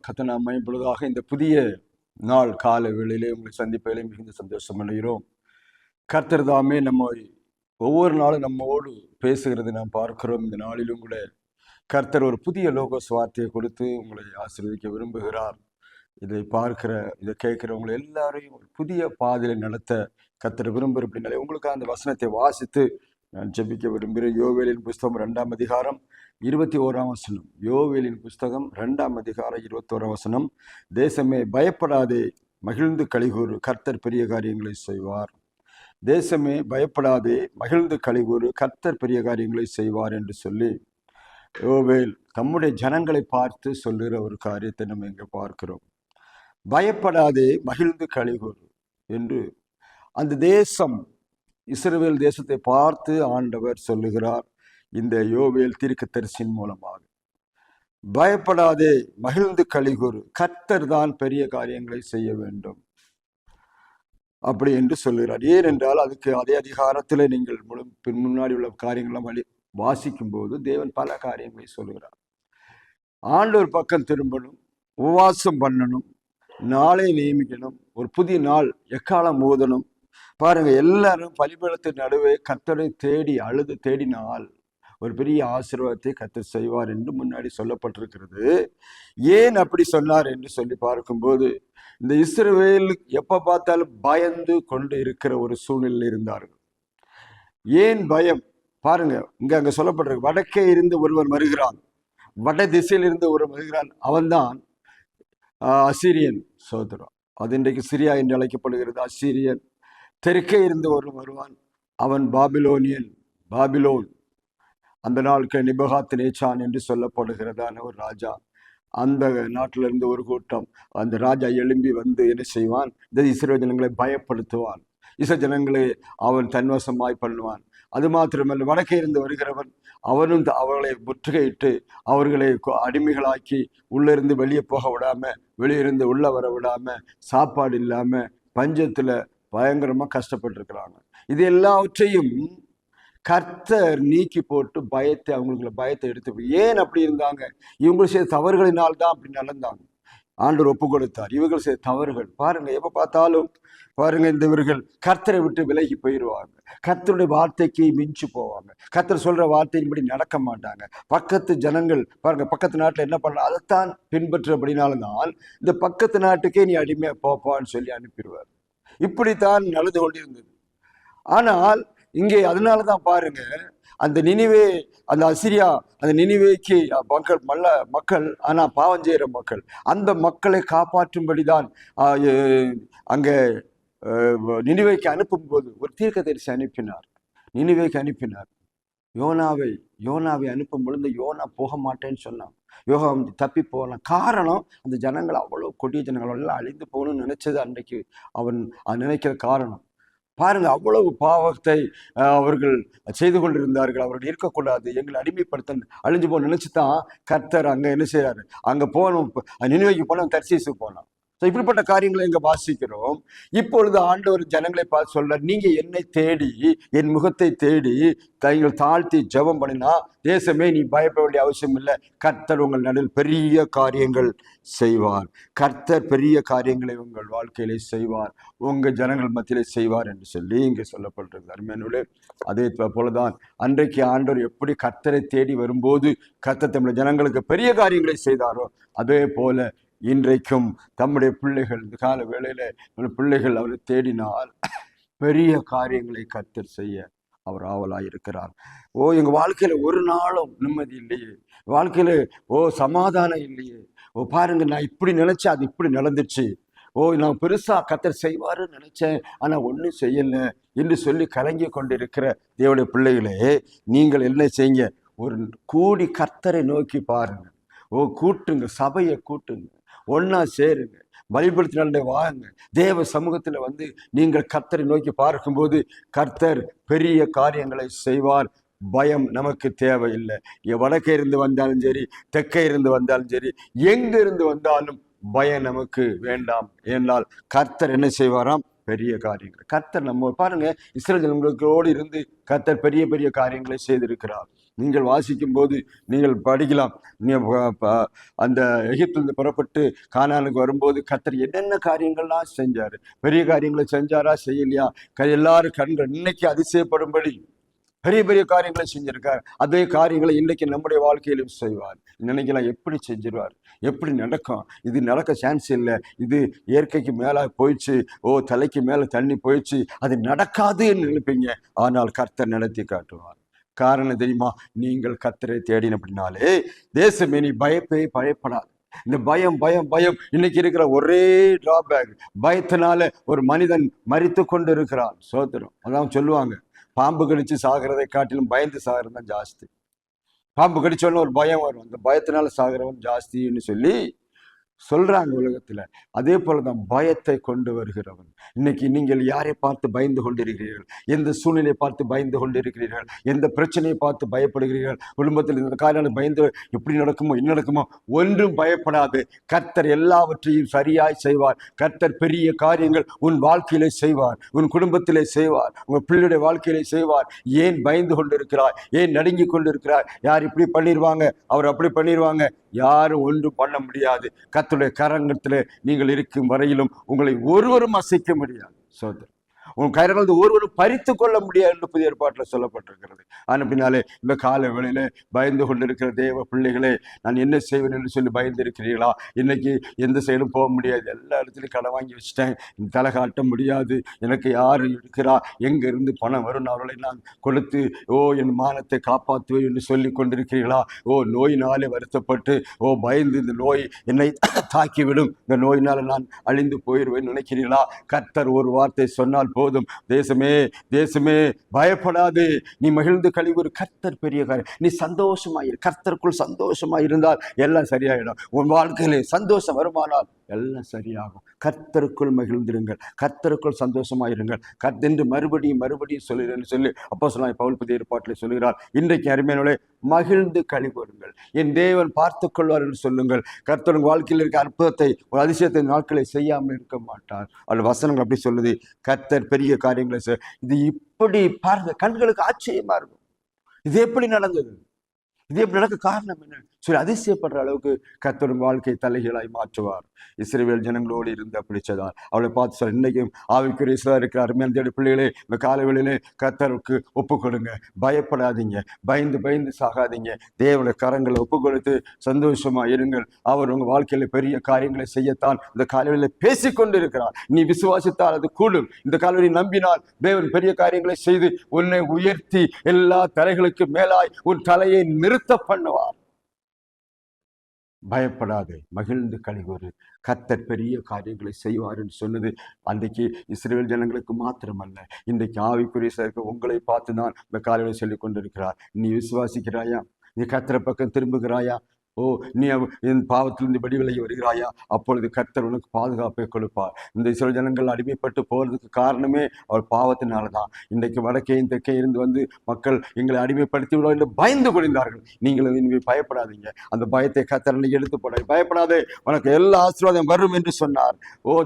கர்த்தர் நாம் மகிமைப்படுவதாக. இந்த புதிய நாள் கால வேளையிலே உங்களை சந்திப்பதிலே மிகுந்த சந்தோஷம் அடைகிறோம். கர்த்தர் தாமே நம்மை ஒவ்வொரு நாளும் நம்மோடு பேசுகிறது நாம் பார்க்கிறோம். இந்த நாளிலும் கூட கர்த்தர் ஒரு புதிய லோகோஸ் வார்த்தையை கொடுத்து உங்களை ஆசீர்வதிக்க விரும்புகிறார். இதை பார்க்கிற இதை கேட்கிறவங்களை எல்லாரையும் ஒரு புதிய பாதையில் நடத்த கர்த்தர் விரும்புகிற அப்படின்னாலே உங்களுக்கு அந்த வசனத்தை வாசித்து நான் ஜெபிக்க விரும்புகிறேன். யோவேலின் புஸ்தகம் 2ஆம் அதிகாரம் 21ஆம் வசனம். யோவேலின் புஸ்தகம் 2ஆம் அதிகாரம் 21ஆம் வசனம். தேசமே பயப்படாதே, மகிழ்ந்து களிகூறு, கர்த்தர் பெரிய காரியங்களை செய்வார். தேசமே பயப்படாதே, மகிழ்ந்து களிகூறு, கர்த்தர் பெரிய காரியங்களை செய்வார் என்று சொல்லி யோவேல் தம்முடைய ஜனங்களை பார்த்து சொல்லுகிற ஒரு காரியத்தை நம்ம இங்கே பார்க்கிறோம். பயப்படாதே, மகிழ்ந்து களிகூறு என்று அந்த தேசம், இஸ்ரவேல் தேசத்தை பார்த்து ஆண்டவர் சொல்லுகிறார் இந்த யோவேல் தீர்க்கதரிசியின் மூலமாக. பயப்படாதே, மகிழ்ந்து களிகூறு, கர்த்தர் தான் பெரிய காரியங்களை செய்ய வேண்டும் அப்படி என்று சொல்லுகிறார். ஏனென்றால் அதுக்கு அதே அதிகாரத்தில் நீங்கள் முன்னாடி உள்ள காரியங்கள்லாம் வாசிக்கும் போது தேவன் பல காரியங்களை சொல்லுகிறார். ஆண்டவர் பக்கம் திரும்பணும், உபவாசம் பண்ணணும், நாளை நியமிக்கணும், ஒரு புதிய நாள் எக்காலம் ஓதணும். பாருங்க, எல்லாரும் பலிபீடத்தின் நடுவே கர்த்தரை தேடி அழுது தேடினால் ஒரு பெரிய ஆசீர்வாதத்தை கர்த்தர் செய்வார் என்று முன்னாடி சொல்லப்பட்டிருக்கிறது. ஏன் அப்படி சொன்னார் என்று சொல்லி பார்க்கும்போது, இந்த இஸ்ரவேல் எப்ப பார்த்தாலும் பயந்து கொண்டு இருக்கிற ஒரு சூழ்நிலையில் இருந்தார்கள். ஏன் பயம்? பாருங்க, அங்க சொல்லப்பட்டிருக்கு, வடக்கே இருந்து ஒருவர் வருகிறான், வட திசையில் இருந்து ஒருவர் வருகிறான், அவன்தான் அசீரியன் சோதரம். அது இன்றைக்கு சிரியா என்று அழைக்கப்படுகிறது. அசீரியன். தெற்கே இருந்து ஒருவன் வருவான், அவன் பாபிலோனியன், பாபிலோன். அந்த நாளுக்கு நிபகாத் நேச்சான் என்று சொல்லப்படுகிறதான ஒரு ராஜா. அந்த நாட்டிலிருந்து ஒரு கூட்டம், அந்த ராஜா எழும்பி வந்து என்ன செய்வான்? இந்த இஸ்ரவேல் ஜனங்களை பயப்படுத்துவான், இஸ்ரவேல் ஜனங்களை அவன் தன்வசமாய் பண்ணுவான். அது மாத்திரமல்ல, வடக்கே இருந்து வருகிறவன் அவனும் அவர்களை முற்றுகையிட்டு அவர்களை அடிமைகளாக்கி உள்ளிருந்து வெளியே போக விடாம, வெளியிருந்து உள்ள வர விடாம, சாப்பாடு இல்லாம பஞ்சத்துல பயங்கரமா கஷ்டப்பட்டிருக்கிறாங்க. இது எல்லாவற்றையும் கர்த்தர் நீக்கி போட்டு பயத்தை, அவங்களுக்கு பயத்தை எடுத்து. ஏன் அப்படி இருந்தாங்க? இவங்க செய்த தவறுகளினால் தான் அப்படி நடந்தாங்க. ஆண்டவர் ஒப்பு கொடுத்தார். இவர்கள் செய்த தவறுகள் பாருங்க, எப்ப பார்த்தாலும் பாருங்க, இந்த இவர்கள் கர்த்தரை விட்டு விலகி போயிடுவாங்க, கர்த்தருடைய வார்த்தைக்கு மிஞ்சு போவாங்க, கர்த்தர் சொல்ற வார்த்தையின்படி நடக்க மாட்டாங்க. பக்கத்து ஜனங்கள் பாருங்க, பக்கத்து நாட்டுல என்ன பண்ண அதைத்தான் பின்பற்று. அப்படின்னால்தான் இந்த பக்கத்து நாட்டுக்கே நீ அடிமையா போப்பான்னு சொல்லி அனுப்பிடுவார். இப்படித்தான் நடந்து கொண்டிருந்தது. ஆனால் இங்கே அதனாலதான் பாருங்க, அந்த நினிவே, அந்த அசிரியா, அந்த நினிவேக்கு மக்கள் ஆனா பாவம் செய்கிற மக்கள், அந்த மக்களை காப்பாற்றும்படிதான் அங்க நினிவேக்கு அனுப்பும் போது ஒரு தீர்க்கதரிசி அனுப்பினார், நினிவேக்கு அனுப்பினார். யோனாவை அனுப்பும் பொழுது யோனா போக மாட்டேன்னு சொன்னான். யோகா தப்பி போகலாம். காரணம், அந்த ஜனங்கள் அவ்வளோ கொடிய ஜனங்கள் எல்லாம் அழிந்து போகணும்னு நினைச்சது அன்றைக்கு அவன் நினைக்கிற காரணம். பாருங்க, அவ்வளவு பாவத்தை அவர்கள் செய்து கொண்டிருந்தார்கள். அவர்கள் இருக்கக்கூடாது, எங்களை அடிமைப்படுத்த அழிஞ்சு போன நினைச்சுதான் கர்த்தர் அங்க என்ன செய்யறாரு, அங்க போனோம், நினைவைக்கு போனோம், தர்சீசுக்கு போனோம். இப்படிப்பட்ட காரியங்களை இங்க வாசிக்கிறோம். இப்பொழுது ஆண்டவர் ஜனங்களை பார்த்து சொல்ற, நீங்க என்னை தேடி, என் முகத்தை தேடி கைகள் தாழ்த்தி ஜெபம் பண்ணினா, தேசமே நீ பயப்பட வேண்டிய அவசியம் இல்லை, கர்த்தர் உங்கள் நடுவில் பெரிய காரியங்கள் செய்வார். கர்த்தர் பெரிய காரியங்களை உங்கள் வாழ்க்கையிலே செய்வார், உங்க ஜனங்கள் மத்தியிலே செய்வார் என்று சொல்லி இங்கே சொல்லப்பட்டிருக்கு. அருமையானவர்களே, அதே போலதான் அன்றைக்கு ஆண்டவர் எப்படி கர்த்தரை தேடி வரும்போது கர்த்தர் தம்முடைய ஜனங்களுக்கு பெரிய காரியங்களை செய்தாரோ, அதே போல இன்றைக்கும் தம்முடைய பிள்ளைகள், இந்த கால வேளையில பிள்ளைகள் அவரை தேடினால் பெரிய காரியங்களை கர்த்தர் செய்ய அவர் ஆவலாயிருக்கிறார். எங்க வாழ்க்கையில ஒரு நாளும் நிம்மதி இல்லையே, வாழ்க்கையில சமாதானம் இல்லையே, பாருங்க, நான் இப்படி நினைச்சேன், அது இப்படி நடந்துச்சு, நான் பெருசா கர்த்தர் செய்வாருன்னு நினைச்சேன், ஆனா ஒன்றும் செய்யல என்று சொல்லி கலங்கி கொண்டிருக்கிற தேவனுடைய பிள்ளைகளே, நீங்கள் என்ன செய்யுங்க? ஒரு கூடி கர்த்தரை நோக்கி பாருங்க, கூட்டுங்க, சபையை கூட்டுங்க, ஒன்னா சேருங்க, பலிபீடத்தினால வாங்க, தேவ சமூகத்துல வந்து நீங்கள் கர்த்தரை நோக்கி பார்க்கும்போது கர்த்தர் பெரிய காரியங்களை செய்வார். பயம் நமக்கு தேவையில்லை. வடக்கே இருந்து வந்தாலும் சரி, தெற்கே இருந்து வந்தாலும் சரி, எங்க இருந்து வந்தாலும் பயம் நமக்கு வேண்டாம். ஏனால் கர்த்தர் என்ன செய்வாராம்? பெரிய காரியங்கள் கர்த்தர் நம்ம பாருங்க, இஸ்ரவேல் ஜனங்களோடு இருந்து கர்த்தர் பெரிய பெரிய காரியங்களை செய்திருக்கிறார். நீங்கள் வாசிக்கும் போது நீங்கள் படிக்கலாம். அந்த எகிப்திலிருந்து புறப்பட்டு கானானுக்கு வரும்போது கர்த்தர் என்னென்ன காரியங்கள்லாம் செஞ்சாரு. பெரிய காரியங்களை செஞ்சாரா செய்யலையா? எல்லாரும் கண்கள் இன்னைக்கு அதிசயப்படும்படி பெரிய பெரிய காரியங்களை செஞ்சிருக்கார். அதே காரியங்களை இன்னைக்கு நம்முடைய வாழ்க்கையிலும் செய்வார். நினைக்கலாம் எப்படி செஞ்சிருவார், எப்படி நடக்கும், இது நடக்க சான்ஸ் இல்லை, இது இயற்கைக்கு மேலே போயிடுச்சு, தலைக்கு மேலே தண்ணி போயிடுச்சு, அது நடக்காதுன்னு நினைப்பீங்க. ஆனால் கர்த்தர் நடத்தி காட்டுவார். காரணம் தெரியுமா? நீங்கள் கர்த்தரை தேடினபடினாலே தேசமே நீ பயப்படாது. இந்த பயம் பயம் பயம் இன்னைக்கு இருக்கிற ஒரே டிராபேக். பயத்தினால ஒரு மனிதன் மரித்து கொண்டு இருக்கிறான். சோதரம் அதான் சொல்லுவாங்க, பாம்பு கடிச்சு சாகிறதை காட்டிலும் பயந்து சாகிறது தான் ஜாஸ்தி. பாம்பு கடிச்சோன்னு ஒரு பயம் வரும், அந்த பயத்தினால சாகிறவன் ஜாஸ்தின்னு சொல்லி சொல்றாங்க உலகத்துல. அதே போலதான் பயத்தை கொண்டு வருகிறவன். இன்னைக்கு நீங்கள் யாரை பார்த்து பயந்து கொண்டிருக்கிறீர்கள்? எந்த சூழ்நிலையை பார்த்து பயந்து கொண்டிருக்கிறீர்கள்? எந்த பிரச்சனையை பார்த்து பயப்படுகிறீர்கள்? குடும்பத்தில் இந்த காரியம் பயந்து எப்படி நடக்குமோ என்ன நடக்குமோ? ஒன்றும் பயப்படாது. கர்த்தர் எல்லாவற்றையும் சரியாய் செய்வார். கர்த்தர் பெரிய காரியங்கள் உன் வாழ்க்கையிலே செய்வார், உன் குடும்பத்திலே செய்வார், உங்க பிள்ளையுடைய வாழ்க்கையிலே செய்வார். ஏன் பயந்து கொண்டிருக்கிறாய்? ஏன் நடுங்கி கொண்டிருக்கிறாய்? யார் இப்படி பண்ணிடுவாங்க, அவர் அப்படி பண்ணிடுவாங்க? யாரும் ஒன்றும் பண்ண முடியாது. கர்த்தருடைய கரங்கத்திலே நீங்கள் இருக்கும் வரையிலும் உங்களை ஒருவரும் அசைக்க முடியாது. சோதரர், உன் கரங்கள் ஒருவரும் பறித்து கொள்ள முடியாது என்று புதிய ஏற்பாட்டில் சொல்லப்பட்டிருக்கிறது. பின்னாலே இந்த கால வேளையிலே பயந்து கொண்டிருக்கிற தேவ பிள்ளைகளே, நான் என்ன செய்வேன் என்று சொல்லி பயந்து இருக்கிறீர்களா? இன்னைக்கு எந்த செயலும் போக முடியாது, எல்லா இடத்துலையும் கடை வாங்கி வச்சுட்டேன், தலை காட்ட முடியாது, எனக்கு யார் இருக்கிறா, எங்கிருந்து பணம் வரும், அவர்களை நான் கொடுத்து என் மானத்தை காப்பாற்றுவேன் என்று சொல்லி கொண்டிருக்கிறீர்களா? நோயினாலே வருத்தப்பட்டு பயந்து இந்த நோய் என்னை தாக்கிவிடும், இந்த நோயினால் நான் அழிந்து போயிடுவேன் நினைக்கிறீர்களா? கர்த்தர் ஒரு வார்த்தை சொன்னால் போதும். தேசமே தேசமே பயப்படாது, நீ மகிழ்ந்து கழிவுறு. கர்த்தர் பெரிய காரியம். நீ சந்தோஷமாயிரு. கர்த்தருக்குள் சந்தோஷமாயிருந்தால் எல்லாம் சரியாயிடும். உன் வாழ்க்கையிலே சந்தோஷம் வருமானால் எல்லாம் சரியாகும். கர்த்தருக்குள் மகிழ்ந்திருங்கள், கர்த்தருக்குள் சந்தோஷமாயிருங்கள். கர்த்தென்று மறுபடியும் சொல்லுறேன்னு சொல்லி அப்போஸ்தலனாகிய பவுல் புதிய ஏற்பாட்டிலே சொல்கிறார். இன்றைக்கு அருமையானவர்களே, மகிழ்ந்து கழிவுறுங்கள், என் தேவன் பார்த்து கொள்வார் என்று சொல்லுங்கள். கர்த்தர் வாழ்க்கையில் இருக்க அற்புதத்தை, ஒரு அதிசயத்தை நாட்களை செய்யாமல் இருக்க மாட்டார். அது வசனங்கள் அப்படி சொல்லுது. கர்த்தர் பெரிய காரியங்களை இது இப்படி பாருங்க, கண்களுக்கு ஆச்சரியமா இருக்கும். இது எப்படி நடந்தது, இது எப்படி நடக்க காரணம் என்ன சொல்லி அதிசயப்படுற அளவுக்கு கர்த்தர் வாழ்க்கையை தலைகீழாய் மாற்றுவார். இஸ்ரவேல் ஜனங்களோடு இருந்து பிடிச்சதால் அவளை பார்த்து சொல்ல, இன்னைக்கும் ஆவிக்குரிய இஸ்ரவேல் இருக்கிற அருமையான தேடி பிள்ளைகளே, இந்த காலவெளியிலே கர்த்தருக்கு ஒப்பு கொடுங்க. பயப்படாதீங்க, பயந்து சாகாதீங்க. தேவனுடைய கரங்களை ஒப்பு கொடுத்து சந்தோஷமா இருங்கள். அவர் உங்க வாழ்க்கையில பெரிய காரியங்களை செய்யத்தான் இந்த காலவெளியில பேசிக்கொண்டு இருக்கிறார். நீ விசுவாசித்தால் அது கூடும். இந்த காலவெளி நம்பினால் தேவன் பெரிய காரியங்களை செய்து உன்னை உயர்த்தி எல்லா தலைகளுக்கு மேலாய் உன் தலையை நிறுத்த பண்ணுவார். பயப்படாது, மகிழ்ந்து கழிவுறு. கர்த்தர் பெரிய காரியங்களை செய்வார் என்று சொன்னது அன்றைக்கு இஸ்ரவேல் ஜனங்களுக்கு மாத்திரமல்ல, இன்றைக்கு ஆவிக்குரிய உங்களை பார்த்து தான் இந்த காரியங்களை சொல்லிக் கொண்டிருக்கிறார். நீ விசுவாசிக்கிறாயா? நீ கர்த்தரை பக்கம் திரும்புகிறாயா? நீ என் பாவத்திலிருந்து விடுதலை வருகிறாயா? அப்பொழுது கர்த்தர் உனக்கு பாதுகாப்பை கொடுப்பார். இந்த இஸ்ரவேல் ஜனங்கள் அடிமைப்பட்டு போறதுக்கு காரணமே அவர் பாவத்தினால்தான். இன்றைக்கு வடக்கையும் தெற்கே இருந்து வந்து மக்கள் எங்களை அடிமைப்படுத்தி விட என்று பயந்து கொண்டார்கள். நீங்களும் இனிமே பயப்படாதீங்க. அந்த பயத்தை கர்த்தர் எடுத்து போட, பயப்படாதே, உனக்கு எல்லா ஆசீர்வாதம் வரும் என்று சொன்னார்.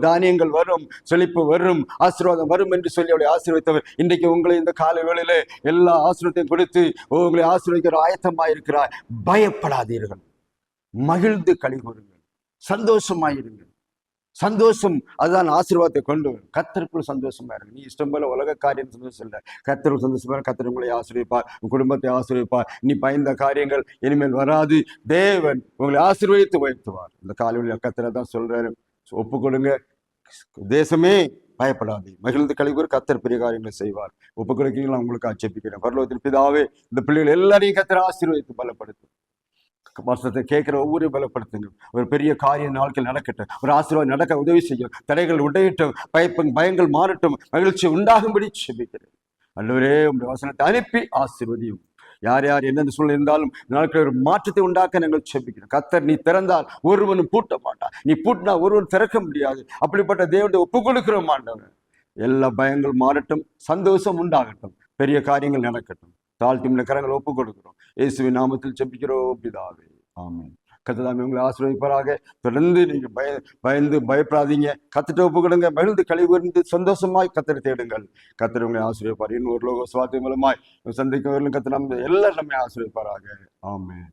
தானியங்கள் வரும், செழிப்பு வரும், ஆசீர்வாதம் வரும் என்று சொல்லி அவளை ஆசீர்வதித்தவர் இன்றைக்கு உங்களை இந்த காலை வேளையிலே எல்லா ஆசீர்வாதத்தையும் கொடுத்து உங்களை ஆசீர்வதிக்கிற ஆயத்தமாக இருக்கிறார். பயப்படாதீர்கள், மகிழ்ந்து கழிவுறுங்கள், சந்தோஷமாயிருங்கள். சந்தோஷம் அதுதான் ஆசீர்வாதத்தை கொண்டு வரும். கர்த்தருக்குள் சந்தோஷமா இருக்கு. நீ இஷ்டம் போல உலக காரியம் சந்தோஷம் இல்லை, கர்த்தருக்குள் சந்தோஷமா. கர்த்தர் உங்களை ஆசீர்வதிப்பார், உன் குடும்பத்தை ஆசீர்வதிப்பார். நீ பயந்த காரியங்கள் இனிமேல் வராது. தேவன் உங்களை ஆசீர்வதித்து உயர்த்துவார். இந்த காலையில் கர்த்தரை தான் சொல்றாரு, ஒப்பு கொடுங்க. தேசமே பயப்படாது, மகிழ்ந்து கழிவுறு. கர்த்தர் பெரிய காரியங்களை செய்வார். ஒப்பு கொடுக்கிறீங்களா? உங்களுக்கு ஆட்சேபிக்கிறேன். பரலோகத்தின் பிதாவே, இந்த பிள்ளைகள் எல்லாரையும் கர்த்தர் ஆசீர்வதித்து பலப்படுத்தும். வருஷத்தை கேட்கிற ஒவ்வொரு பலப்படுத்துங்க. ஒரு பெரிய காரியம் நாட்கள் நடக்கட்டும், ஒரு ஆசீர்வாதம் நடக்க உதவி செய்யும், தடைகள் உடையட்டும், பயங்கள் மாறட்டும், மகிழ்ச்சி உண்டாகும்படி செபிக்கிறேன். அல்லவரே, உங்களுடைய வசனத்தை அனுப்பி ஆசீர்வதியும். யார் யார் எந்தெந்த சூழ்நிலை இருந்தாலும் நாட்கள் ஒரு மாற்றத்தை உண்டாக்க நாங்கள் செபிக்கிறோம். கர்த்தர் நீ திறந்தால் ஒருவனும் பூட்ட மாட்டான், நீ பூட்டினா ஒருவன் திறக்க முடியாது. அப்படிப்பட்ட தேவனுடைய ஒப்பு கொடுக்கிறோம் ஆண்டவர். எல்லா பயங்கள் மாறட்டும், சந்தோஷம் உண்டாகட்டும், பெரிய காரியங்கள் நடக்கட்டும். தாழ்த்தி கரங்களை ஒப்பு கொடுக்கிறோம். இயேசுவின் நாமத்தில் ஜெபிக்கிறோம் பிதாவே, ஆமென். கர்த்தர் உங்களை ஆசீர்வதிப்பாராக. தொடர்ந்து நீங்க பயந்து பயப்படாதீங்க. கர்த்தரை ஒப்பு கொடுங்க. மகிழ்ந்து கழிவுந்து சந்தோஷமாய் கர்த்தரை தேடுங்கள். கர்த்தர் உங்களை ஆசீர்வதிப்பார். இன்னொரு லோக சுவார்த்தை மூலமாய் சந்திக்க கர்த்தர் எல்லாரும் நம்மை ஆசீர்வதிப்பாராக. ஆமென்.